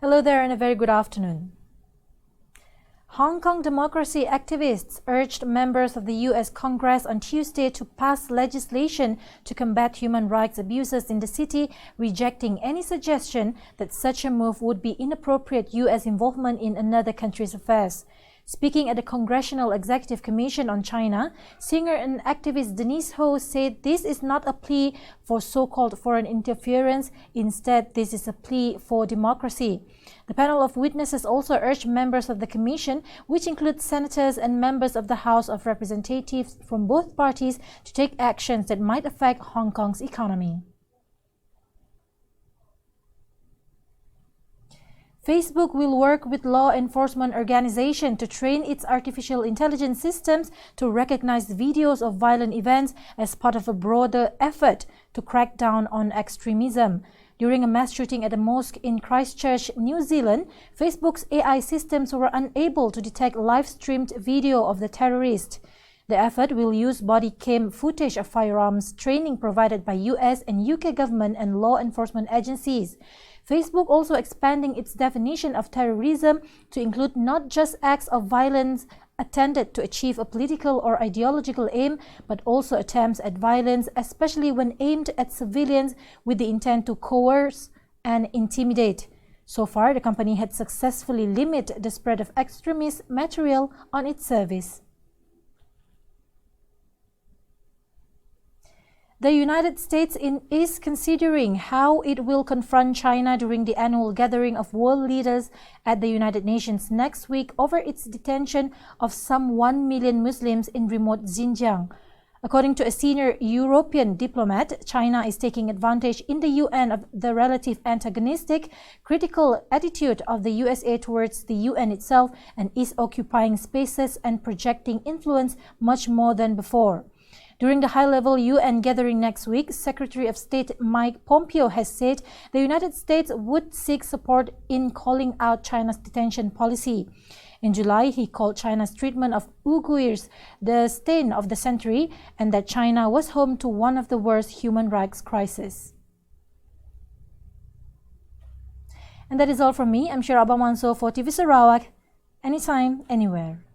Hello there and a very good afternoon. Hong Kong democracy activists urged members of the U.S. Congress on Tuesday to pass legislation to combat human rights abuses in the city, rejecting any suggestion that such a move would be inappropriate U.S. involvement in another country's affairs. Speaking at the Congressional Executive Commission on China, singer and activist Denise Ho said this is not a plea for so-called foreign interference. Instead, this is a plea for democracy. The panel of witnesses also urged members of the commission, which include senators and members of the House of Representatives from both parties, to take actions that might affect Hong Kong's economy. Facebook will work with law enforcement organizations to train its artificial intelligence systems to recognize videos of violent events as part of a broader effort to crack down on extremism. During a mass shooting at a mosque in Christchurch, New Zealand, Facebook's AI systems were unable to detect live-streamed video of the terrorist. The effort will use body cam footage of firearms training provided by US and UK government and law enforcement agencies. Facebook also expanding its definition of terrorism to include not just acts of violence intended to achieve a political or ideological aim, but also attempts at violence, especially when aimed at civilians with the intent to coerce and intimidate. So far, the company had successfully limited the spread of extremist material on its service. The United States is considering how it will confront China during the annual gathering of world leaders at the United Nations next week over its detention of some 1 million Muslims in remote Xinjiang. According to a senior European diplomat, China is taking advantage in the UN of the relative antagonistic, critical attitude of the USA towards the UN itself and is occupying spaces and projecting influence much more than before. During the high-level UN gathering next week, Secretary of State Mike Pompeo has said the United States would seek support in calling out China's detention policy. In July, he called China's treatment of Uighurs the stain of the century and that China was home to one of the worst human rights crises. And that is all from me. I'm Shira Abang Manso for TV Sarawak. Anytime, anywhere.